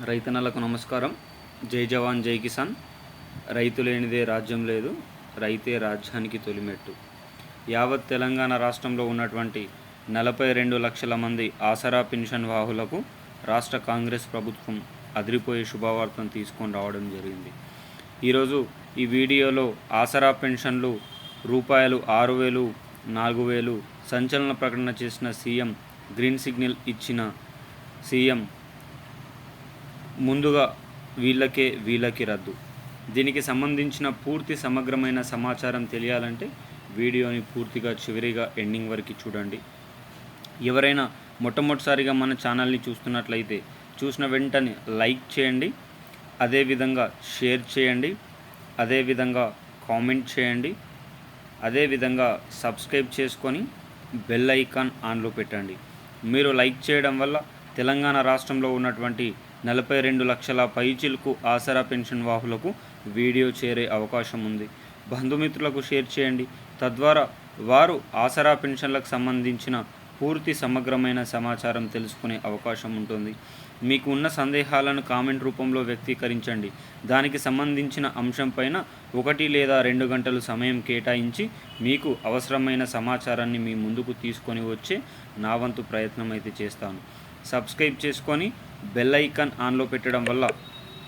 రైతన్నలకు నమస్కారం. జై జవాన్ జై కిసాన్. రైతు లేనిదే రాజ్యం లేదు, రైతే రాజ్యానికి తొలిమెట్టు. యావత్ తెలంగాణ రాష్ట్రంలో ఉన్నటువంటి 42 లక్షల మంది ఆసరా పెన్షన్ వాహులకు రాష్ట్ర కాంగ్రెస్ ప్రభుత్వం అదిరిపోయే శుభవార్తను తీసుకొని రావడం జరిగింది. ఈరోజు ఈ వీడియోలో ఆసరా పెన్షన్లు రూపాయలు 6,000, 4,000 సంచలన ప్రకటన చేసిన సీఎం, గ్రీన్ సిగ్నల్ ఇచ్చిన సీఎం, ముందుగా వీళ్ళకి రద్దు. దీనికి సంబంధించిన పూర్తి సమగ్రమైన సమాచారం తెలియాలంటే వీడియోని పూర్తిగా చివరిగా ఎండింగ్ వరకు చూడండి. ఎవరైనా మొట్టమొదటిసారిగా మన ఛానల్ని చూస్తున్నట్లయితే చూసిన వెంటనే లైక్ చేయండి, అదేవిధంగా షేర్ చేయండి, అదేవిధంగా కామెంట్ చేయండి, అదేవిధంగా సబ్స్క్రైబ్ చేసుకొని బెల్ ఐకాన్ ఆన్లో పెట్టండి. మీరు లైక్ చేయడం వల్ల తెలంగాణ రాష్ట్రంలో ఉన్నటువంటి 42 లక్షల పైచిలకు ఆసరా పెన్షన్ వాహులకు వీడియో చేరే అవకాశం ఉంది. బంధుమిత్రులకు షేర్ చేయండి. తద్వారా వారు ఆసరా పెన్షన్లకు సంబంధించిన పూర్తి సమగ్రమైన సమాచారం తెలుసుకునే అవకాశం ఉంటుంది. మీకు ఉన్న సందేహాలను కామెంట్ రూపంలో వ్యక్తీకరించండి. దానికి సంబంధించిన అంశంపైన 1 లేదా 2 గంటలు సమయం కేటాయించి మీకు అవసరమైన సమాచారాన్ని మీ ముందుకు తీసుకొని వచ్చే నా వంతు ప్రయత్నం అయితే చేస్తాను. సబ్స్క్రైబ్ చేసుకొని బెల్ ఐకాన్ ఆన్లో పెట్టడం వల్ల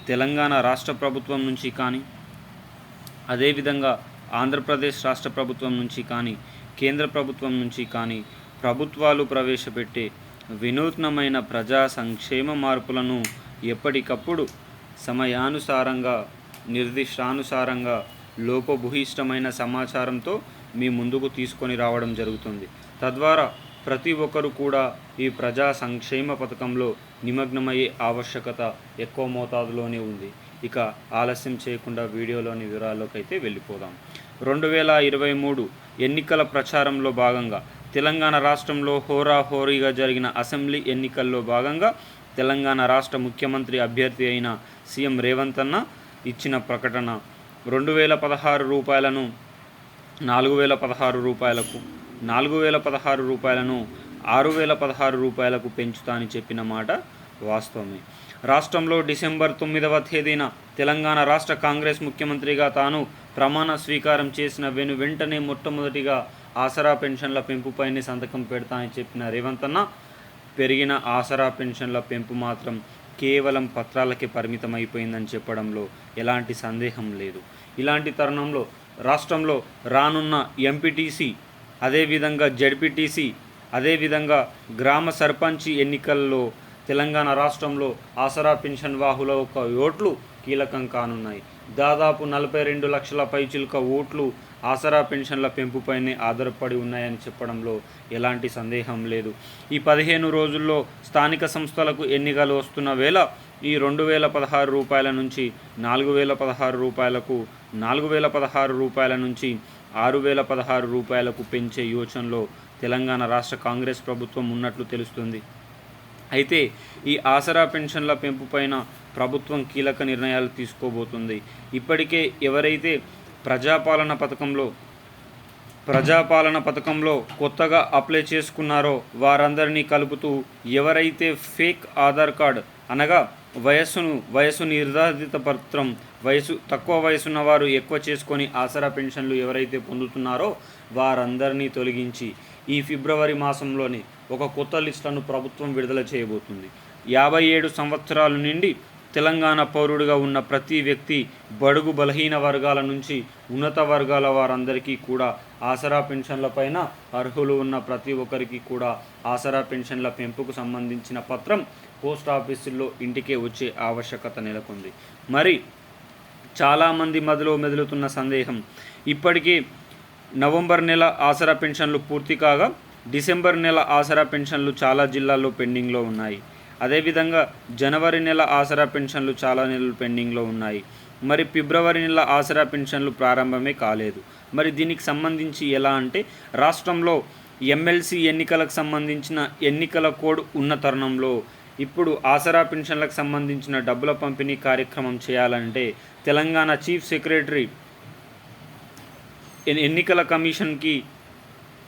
తెలంగాణ రాష్ట్ర ప్రభుత్వం నుంచి కానీ, అదేవిధంగా ఆంధ్రప్రదేశ్ రాష్ట్ర ప్రభుత్వం నుంచి కానీ, కేంద్ర ప్రభుత్వం నుంచి కానీ ప్రభుత్వాలు ప్రవేశపెట్టే వినూత్నమైన ప్రజా సంక్షేమ మార్పులను ఎప్పటికప్పుడు సమయానుసారంగా, నిర్దిష్టానుసారంగా లోపభూయిష్టమైన సమాచారంతో మీ ముందుకు తీసుకొని రావడం జరుగుతుంది. తద్వారా ప్రతి ఒక్కరు కూడా ఈ ప్రజా సంక్షేమ పథకంలో నిమగ్నమయ్యే ఆవశ్యకత ఎక్కువ మోతాదులోనే ఉంది. ఇక ఆలస్యం చేయకుండా వీడియోలోని వివరాల్లోకి అయితే వెళ్ళిపోదాం. 2023 ఎన్నికల ప్రచారంలో భాగంగా తెలంగాణ రాష్ట్రంలో హోరాహోరీగా జరిగిన అసెంబ్లీ ఎన్నికల్లో భాగంగా తెలంగాణ రాష్ట్ర ముఖ్యమంత్రి అభ్యర్థి అయిన సీఎం రేవంత్ అన్న ఇచ్చిన ప్రకటన 2016 రూపాయలను 4,016 రూపాయలకు, 4,016 రూపాయలను 6,016 రూపాయలకు పెంచుతా అని చెప్పిన మాట వాస్తవమే. రాష్ట్రంలో డిసెంబర్ 9వ తేదీన తెలంగాణ రాష్ట్ర కాంగ్రెస్ ముఖ్యమంత్రిగా తాను ప్రమాణ స్వీకారం చేసిన వెంటనే మొట్టమొదటిగా ఆసరా పెన్షన్ల పెంపుపైనే సంతకం పెడతా అని చెప్పిన రేవంత్ అన్న పెరిగిన ఆసరా పెన్షన్ల పెంపు మాత్రం కేవలం పత్రాలకే పరిమితం అయిపోయిందని చెప్పడంలో ఎలాంటి సందేహం లేదు. ఇలాంటి తరుణంలో రాష్ట్రంలో రానున్న ఎంపీటీసీ, అదేవిధంగా జడ్పీటీసీ, అదేవిధంగా గ్రామ సర్పంచి ఎన్నికల్లో తెలంగాణ రాష్ట్రంలో ఆసరా పెన్షన్ వాహుల యొక్క ఓట్లు కీలకం కానున్నాయి. దాదాపు 42 లక్షల పైచిలుక ఓట్లు ఆసరా పెన్షన్ల పెంపుపైనే ఆధారపడి ఉన్నాయని చెప్పడంలో ఎలాంటి సందేహం లేదు. ఈ 15 రోజుల్లో స్థానిక సంస్థలకు ఎన్నికలు వస్తున్న వేళ ఈ 2,016 రూపాయల నుంచి 4,016 రూపాయలకు, 4,016 రూపాయల నుంచి 6,016 రూపాయలకు పెంచే యోచనలో తెలంగాణ రాష్ట్ర కాంగ్రెస్ ప్రభుత్వం ఉన్నట్లు తెలుస్తుంది. అయితే ఈ ఆసరా పెన్షన్ల పెంపుపైన ప్రభుత్వం కీలక నిర్ణయాలు తీసుకోబోతుంది. ఇప్పటికే ఎవరైతే ప్రజాపాలన పథకంలో కొత్తగా అప్లై చేసుకున్నారో వారందరినీ కలుపుతూ ఎవరైతే ఫేక్ ఆధార్ కార్డ్ అనగా వయసు నిర్ధారిత పత్రం, తక్కువ వయసున్న వారు ఎక్కువ చేసుకొని ఆసరా పెన్షన్లు ఎవరైతే పొందుతున్నారో వారందరినీ తొలగించి ఈ ఫిబ్రవరి మాసంలోనే ఒక కొత్త లిస్టును ప్రభుత్వం విడుదల చేయబోతుంది. 57 సంవత్సరాల నుండి తెలంగాణ పౌరుడిగా ఉన్న ప్రతి వ్యక్తి, బడుగు బలహీన వర్గాల నుంచి ఉన్నత వర్గాల వారందరికీ కూడా ఆసరా పెన్షన్లపైన అర్హులు ఉన్న ప్రతి ఒక్కరికి కూడా ఆసరా పెన్షన్ల పెంపుకు సంబంధించిన పత్రం పోస్ట్ ఆఫీసుల్లో ఇంటికే వచ్చే ఆవశ్యకత నెలకొంది. మరి చాలామంది మదిలో మెదులుతున్న సందేహం, ఇప్పటికీ నవంబర్ నెల ఆసరా పెన్షన్లు పూర్తి కాగా డిసెంబర్ నెల ఆసరా పెన్షన్లు చాలా జిల్లాల్లో పెండింగ్లో ఉన్నాయి. అదేవిధంగా జనవరి నెల ఆసరా పెన్షన్లు చాలా నెలలు పెండింగ్లో ఉన్నాయి. మరి ఫిబ్రవరి నెల ఆసరా పెన్షన్లు ప్రారంభమే కాలేదు. మరి దీనికి సంబంధించి ఎలా అంటే రాష్ట్రంలో ఎమ్మెల్సీ ఎన్నికలకు సంబంధించిన ఎన్నికల కోడ్ ఉన్న తరుణంలో ఇప్పుడు ఆసరా పెన్షన్లకు సంబంధించిన డబ్బుల పంపిణీ కార్యక్రమం చేయాలంటే తెలంగాణ చీఫ్ సెక్రటరీ ఎన్నికల కమిషన్కి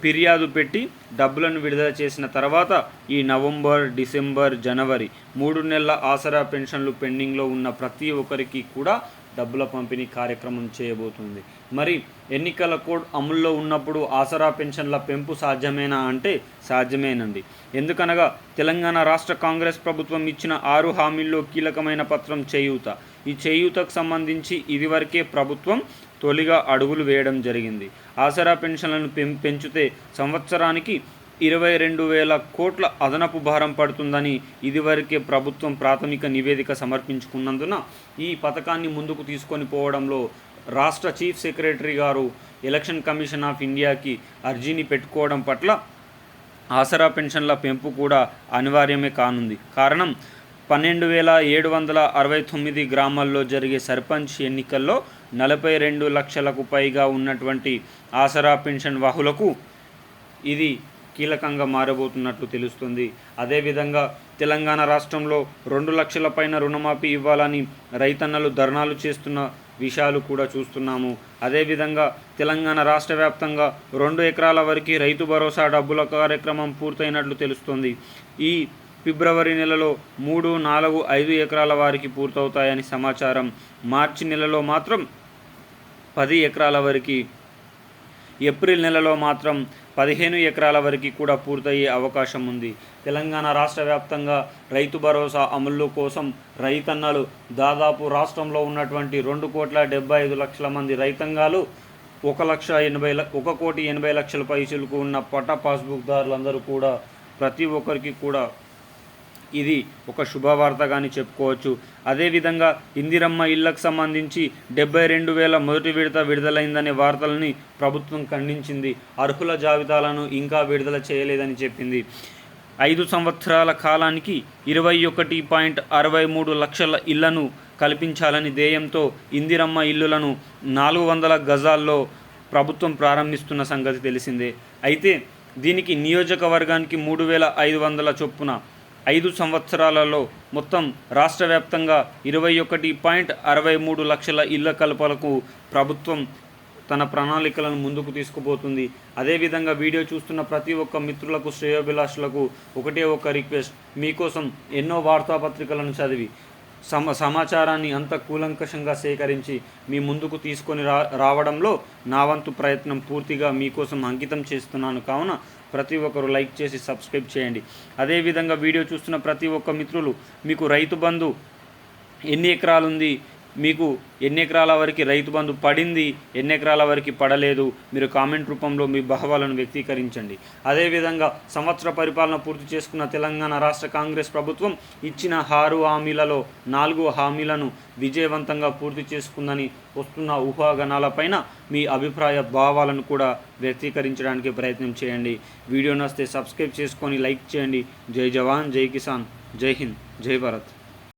ఫిర్యాదు పెట్టి డబ్బులను విడుదల చేసిన తర్వాత ఈ నవంబర్, డిసెంబర్, జనవరి 3 నెలల ఆసరా పెన్షన్లు పెండింగ్లో ఉన్న ప్రతి ఒక్కరికి కూడా డబ్బుల పంపిణీ కార్యక్రమం చేయబోతుంది. మరి ఎన్నికల కోడ్ అమల్లో ఉన్నప్పుడు ఆసరా పెన్షన్ల పెంపు సాధ్యమేనా అంటే సాధ్యమేనండి. ఎందుకనగా తెలంగాణ రాష్ట్ర కాంగ్రెస్ ప్రభుత్వం ఇచ్చిన 6 హామీల్లో కీలకమైన పత్రం చేయూత. ఈ చేయూతకు సంబంధించి ఇదివరకే ప్రభుత్వం తొలిగా అడుగులు వేయడం జరిగింది. ఆసరా పెన్షన్లను పెంచితే సంవత్సరానికి 22,000 కోట్ల అదనపు భారం పడుతుందని ఇదివరకే ప్రభుత్వం ప్రాథమిక నివేదిక సమర్పించుకున్నందున ఈ పథకాన్ని ముందుకు తీసుకొని పోవడంలో రాష్ట్ర చీఫ్ సెక్రటరీ గారు ఎలక్షన్ కమిషన్ ఆఫ్ ఇండియాకి అర్జీని పెట్టుకోవడం పట్ల ఆసరా పెన్షన్ల పెంపు కూడా అనివార్యమే కానుంది. కారణం 12,769 గ్రామాల్లో జరిగే సర్పంచ్ ఎన్నికల్లో 42 లక్షలకు పైగా ఉన్నటువంటి ఆసరా పెన్షన్ వాహులకు ఇది కీలకంగా మారబోతున్నట్లు తెలుస్తుంది. అదేవిధంగా తెలంగాణ రాష్ట్రంలో 2 లక్షల పైన రుణమాఫీ ఇవ్వాలని రైతన్నలు ధర్నాలు చేస్తున్న విషయాలు కూడా చూస్తున్నాము. అదేవిధంగా తెలంగాణ రాష్ట్ర వ్యాప్తంగా 2 ఎకరాల వరకు రైతు భరోసా డబ్బుల కార్యక్రమం పూర్తయినట్లు తెలుస్తుంది. ఈ ఫిబ్రవరి నెలలో 3, 4, 5 ఎకరాల వారికి పూర్తవుతాయని సమాచారం. మార్చి నెలలో మాత్రం 10 ఎకరాల వరకు, ఏప్రిల్ నెలలో మాత్రం 15 ఎకరాల వరకు కూడా పూర్తయ్యే అవకాశం ఉంది. తెలంగాణ రాష్ట్ర వ్యాప్తంగా రైతు భరోసా అమలు కోసం రైతన్నలు దాదాపు రాష్ట్రంలో ఉన్నటువంటి 2,75,00,000 మంది రైతాంగాలు 1,80,00,000 పైసలకు ఉన్న పట్టా పాస్బుక్దారులందరూ కూడా ప్రతి ఒక్కరికి కూడా ఇది ఒక శుభవార్తగాని చెప్పుకోవచ్చు. అదేవిధంగా ఇందిరమ్మ ఇళ్లకు సంబంధించి 72,000 మొదటి విడత విడుదలైందనే వార్తలని ప్రభుత్వం ఖండించింది. అర్హుల జాబితాలను ఇంకా విడుదల చేయలేదని చెప్పింది. 5 సంవత్సరాల కాలానికి 21.63 లక్షల ఇళ్లను కల్పించాలని ధ్యేయంతో ఇందిరమ్మ ఇళ్లను 400 గజాల్లో ప్రభుత్వం ప్రారంభిస్తున్న సంగతి తెలిసిందే. అయితే దీనికి నియోజకవర్గానికి 3,500 చొప్పున 5 సంవత్సరాలలో మొత్తం రాష్ట్ర వ్యాప్తంగా 21.63 లక్షల ఇళ్ల కల్పనకు ప్రభుత్వం తన ప్రణాళికలను ముందుకు తీసుకుపోతుంది. అదేవిధంగా వీడియో చూస్తున్న ప్రతి ఒక్క మిత్రులకు, శ్రేయోభిలాషులకు ఒకటే ఒక రిక్వెస్ట్, మీకోసం ఎన్నో వార్తాపత్రికలను చదివి సమాచారాన్ని అంత కూలంకషంగా సేకరించి మీ ముందుకు తీసుకొని రావడంలో నా వంతు ప్రయత్నం పూర్తిగా మీకోసం అంకితం చేస్తున్నాను. కావున ప్రతి ఒక్కరు లైక్ చేసి సబ్స్క్రైబ్ చేయండి. అదేవిధంగా వీడియో చూస్తున్న ప్రతి ఒక్క మిత్రులు, మీకు రైతు బంధు ఎన్ని ఎకరాలు ఉంది, మీకు ఎన్ని ఎకరాల వరకు రైతు బంధు పడింది, ఎన్ని ఎకరాల వరకు పడలేదు, మీరు కామెంట్ రూపంలో మీ భావాలను వ్యక్తీకరించండి. అదేవిధంగా సంవత్సర పరిపాలన పూర్తి చేసుకున్న తెలంగాణ రాష్ట్ర కాంగ్రెస్ ప్రభుత్వం ఇచ్చిన 6 హామీలలో 4 హామీలను విజయవంతంగా పూర్తి చేసుకుందని వస్తున్న ఊహాగానాలపైన మీ అభిప్రాయ భావాలను కూడా వ్యక్తీకరించడానికి ప్రయత్నం చేయండి. వీడియో నచ్చితే సబ్స్క్రైబ్ చేసుకొని లైక్ చేయండి. జై జవాన్, జై కిసాన్, జై హింద్, జై భారత్.